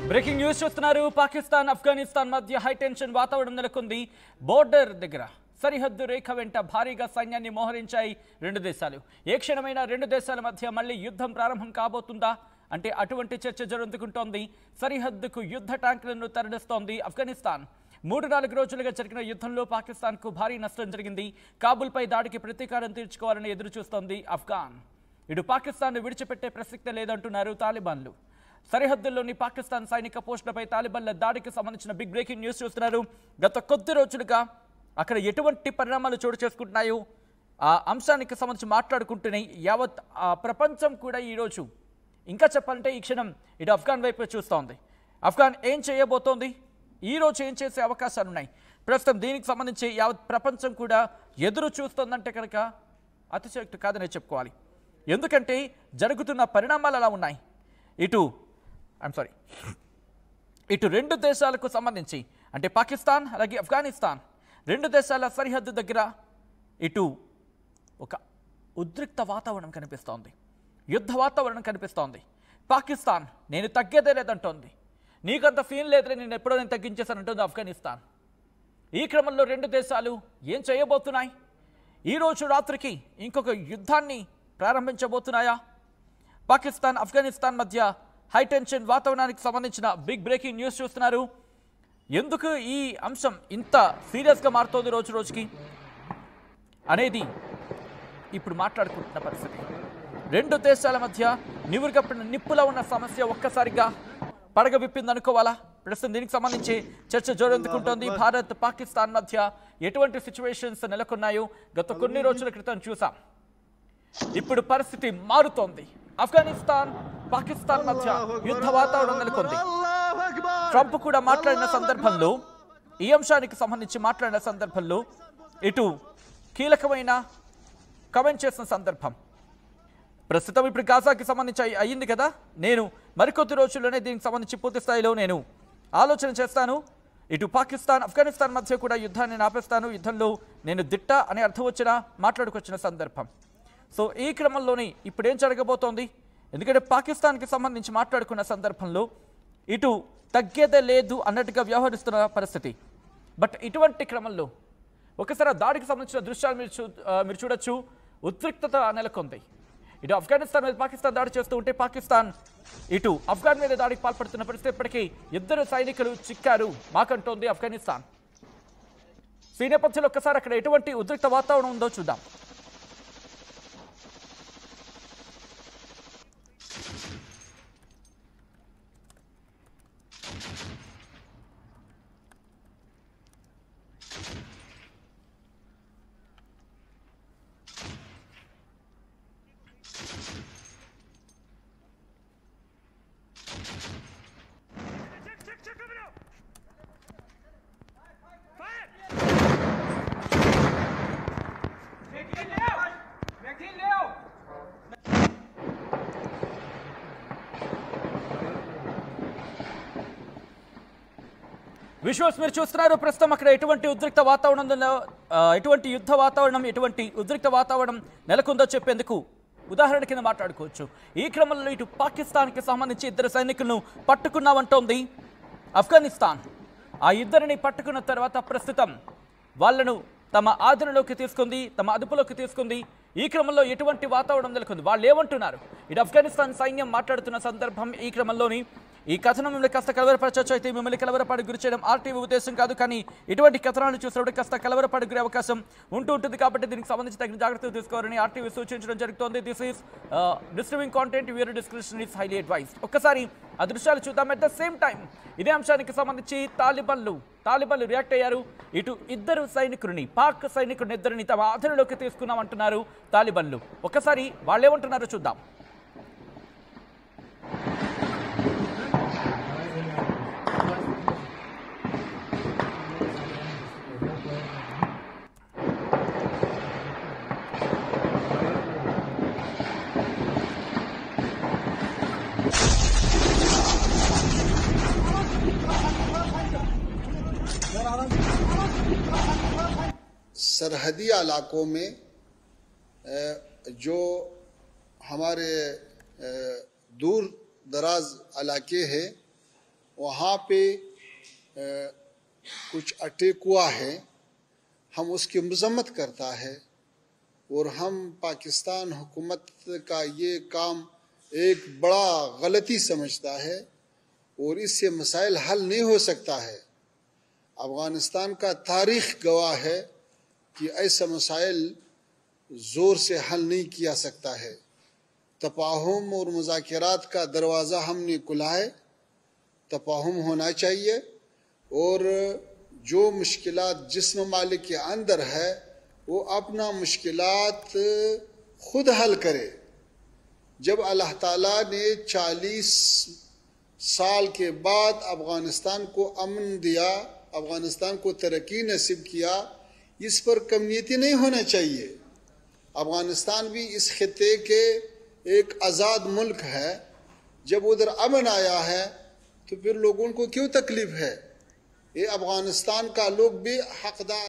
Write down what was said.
Breaking news చూస్తున్నారు. పాకిస్తాన్ ఆఫ్ఘనిస్తాన్ మధ్య high tension వాతావరణం నెలకొంది. బోర్డర్ దగ్గర సరిహద్దు రేఖ వెంట భారీగా సైన్యాన్ని మోహరించాయి రెండు దేశాలు. ఏ క్షణమైనా రెండు దేశాల మధ్య మళ్లీ యుద్ధం ప్రారంభం కాబోతుందా అంటే అటువంటి చర్చ జరుగుతుంటోంది. సరిహద్దుకు యుద్ధ ట్యాంకులను తరలిస్తోంది ఆఫ్ఘనిస్తాన్. 3-4 రోజులుగా జరిగిన యుద్ధంలో పాకిస్తాన్కు భారీ నష్టం జరిగింది. కాబూల్పై దాడికి ప్రతీకారం తీర్చుకోవాలని ఎదురు చూస్తోంది ఆఫ్ఘాన్. ఇటు పాకిస్తాన్ను విడిచిపెట్టే ప్రసక్తే లేదంటున్నారు తాలిబాన్లు. సరిహద్దుల్లోని పాకిస్తాన్ సైనిక పోస్టులపై తాలిబాన్ల దాడికి సంబంధించిన బిగ్ బ్రేకింగ్ న్యూస్ చూస్తున్నారు. గత కొద్ది రోజులుగా అక్కడ ఎటువంటి పరిణామాలు చోటు చేసుకుంటున్నాయో ఆ అంశానికి సంబంధించి మాట్లాడుకుంటూనే యావత్ ప్రపంచం కూడా ఈరోజు ఇంకా చెప్పాలంటే ఈ క్షణం ఇటు ఆఫ్ఘాన్ వైపు చూస్తోంది. ఆఫ్ఘాన్ ఏం చేయబోతోంది, ఈరోజు ఏం చేసే అవకాశాలు ఉన్నాయి, ప్రస్తుతం దీనికి సంబంధించి యావత్ ప్రపంచం కూడా ఎదురు చూస్తోందంటే కనుక అతిశయోక్తి కాదనే చెప్పుకోవాలి. ఎందుకంటే జరుగుతున్న పరిణామాలు అలా ఉన్నాయి. ఇటు రెండు దేశాలకు సంబంధించి అంటే పాకిస్తాన్ అలాగే ఆఫ్ఘనిస్తాన్ రెండు దేశాల సరిహద్దు దగ్గర ఇటు ఒక ఉద్రిక్త వాతావరణం కనిపిస్తోంది, యుద్ధ వాతావరణం కనిపిస్తోంది. పాకిస్తాన్ నేను తగ్గేదే లేదంటోంది. నీకంత ఫీల్ లేదని నేను ఎప్పుడో తగ్గించేశానంటుంది ఆఫ్ఘనిస్తాన్. ఈ క్రమంలో రెండు దేశాలు ఏం చేయబోతున్నాయి? ఈరోజు రాత్రికి ఇంకొక యుద్ధాన్ని ప్రారంభించబోతున్నాయా? పాకిస్తాన్ ఆఫ్ఘనిస్తాన్ మధ్య హై టెన్షన్ వాతావరణానికి సంబంధించిన బిగ్ బ్రేకింగ్ న్యూస్ చూస్తున్నారు. ఎందుకు ఈ అంశం ఇంత సీరియస్గా మారుతోంది రోజు రోజుకి అనేది ఇప్పుడు మాట్లాడుకుంటున్న పరిస్థితి. రెండు దేశాల మధ్య నిప్పులా ఉన్న సమస్య ఒక్కసారిగా పడగ విప్పిందనుకోవాలా? ప్రస్తుతం దీనికి సంబంధించి చర్చ జోరెందుకుంటోంది. భారత్ పాకిస్తాన్ మధ్య ఎటువంటి సిచ్యువేషన్స్ నెలకొన్నాయో గత కొన్ని రోజుల క్రితం చూసాం. ఇప్పుడు పరిస్థితి మారుతోంది. ఆఫ్ఘనిస్తాన్ పాకిస్తాన్ మధ్య యుద్ధ వాతావరణం నెలకొంది. ట్రంప్ కూడా మాట్లాడిన సందర్భంలో ఈ అంశానికి సంబంధించి మాట్లాడిన సందర్భంలో ఇటు కీలకమైన కమెంట్ చేసిన సందర్భం. ప్రస్తుతం ఇప్పుడు గాజాకి సంబంధించి అయ్యింది కదా, నేను మరికొద్ది రోజుల్లోనే దీనికి సంబంధించి పూర్తి స్థాయిలో నేను ఆలోచన చేస్తాను. ఇటు పాకిస్తాన్ ఆఫ్ఘనిస్తాన్ మధ్య కూడా యుద్ధాన్ని ఆపేస్తాను, యుద్ధంలో నేను దిట్ట అనే అర్థం వచ్చిన మాట్లాడుకొచ్చిన సందర్భం. సో ఈ క్రమంలోనే ఇప్పుడు ఏం జరగబోతోంది? ఎందుకంటే పాకిస్తాన్కి సంబంధించి మాట్లాడుకున్న సందర్భంలో ఇటు తగ్గేదే లేదు అన్నట్టుగా వ్యవహరిస్తున్న పరిస్థితి. బట్ ఇటువంటి క్రమంలో ఒకసారి దాడికి సంబంధించిన దృశ్యాలు మీరు చూడొచ్చు. ఉద్రిక్తత నెలకొంది. ఇటు ఆఫ్ఘనిస్తాన్ మీద పాకిస్తాన్ దాడి చేస్తూ ఉంటే పాకిస్తాన్ ఇటు ఆఫ్ఘాన్ మీద దాడికి పాల్పడుతున్న పరిస్థితి. ఇప్పటికీ 2 సైనికులు చిక్కారు మాకంటోంది ఆఫ్ఘనిస్తాన్. ఈ నేపథ్యంలో ఒక్కసారి అక్కడ ఎటువంటి ఉద్రిక్త వాతావరణం ఉందో చూద్దాం. విజువల్స్ మీరు చూస్తున్నారు. ప్రస్తుతం అక్కడ ఎటువంటి ఉద్రిక్త వాతావరణంలో ఎటువంటి యుద్ధ వాతావరణం ఎటువంటి ఉద్రిక్త వాతావరణం నెలకొందో చెప్పేందుకు ఉదాహరణ కింద మాట్లాడుకోవచ్చు. ఈ క్రమంలో ఇటు పాకిస్తాన్కి సంబంధించి 2 సైనికులను పట్టుకున్నామంటోంది ఆఫ్ఘనిస్తాన్. ఆ 2ని పట్టుకున్న తర్వాత ప్రస్తుతం వాళ్ళను తమ ఆధీనంలోకి తీసుకుంది, తమ అదుపులోకి తీసుకుంది. ఈ క్రమంలో ఎటువంటి వాతావరణం నెలకొంది, వాళ్ళు ఏమంటున్నారు? ఇటు ఆఫ్ఘనిస్తాన్ సైన్యం మాట్లాడుతున్న సందర్భం. ఈ క్రమంలోని ఈ కథనం మిమ్మల్ని కాస్త కలవరపరచవచ్చు. అయితే మిమ్మల్ని కలవరపాటుకు గురి చేయడం ఆర్టీవీ ఉద్దేశం కాదు, కానీ ఇటువంటి కథనాలు చూసినప్పుడు కాస్త కలవరపాటుకు గురే అవకాశం ఉంటుంది. కాబట్టి దీనికి సంబంధించి తగిన జాగ్రత్తలు తీసుకోవాలని ఆర్టీవీ సూచించడం జరుగుతోంది. This is disturbing content, your description is highly advised. ఒక్కసారి ఆ దృశ్యాలు చూద్దాం. అట్ ద సేమ్ టైం ఇదే అంశానికి సంబంధించి తాలిబాన్లు రియాక్ట్ అయ్యారు. ఇటు 2 సైనికులని పాక్ సైనికుడిని 2ని తమ ఆధీనంలోకి తీసుకున్నామంటున్నారు తాలిబాన్లు. ఒక్కసారి వాళ్ళు ఏమంటున్నారో చూద్దాం. सरहदी इलाकों में जो हमारे दूर दराज इलाके हैं वहाँ पे कुछ अटैक हुआ है, हम उसकी मजम्मत करता है और हम पाकिस्तान हुकूमत का ये काम एक बड़ा गलती समझता है और इससे मसाइल हल नहीं हो सकता है। अफ़गानिस्तान का तारीख़ गवाह है कि ऐसा मसाइल ज़ोर से हल नहीं किया सकता है। तफाहुम और मुज़ाकरात का दरवाज़ा हमने खुला है, तफाहुम होना चाहिए और जो मुश्किलात जिस ममालिक के अंदर है वो अपना मुश्किलात खुद हल करे। जब अल्लाह ताला ने 40 साल के बाद अफ़गानिस्तान को अमन दिया, अफ़गानिस्तान को तरक्की नसीब किया, इस पर कमियती नहीं होना चाहिए। अफ़गानिस्तान भी इस खित्ते के एक आज़ाद मुल्क है, जब उधर अमन आया है तो फिर लोगों को क्यों तकलीफ है? ये अफ़गानिस्तान का लोग भी हकदार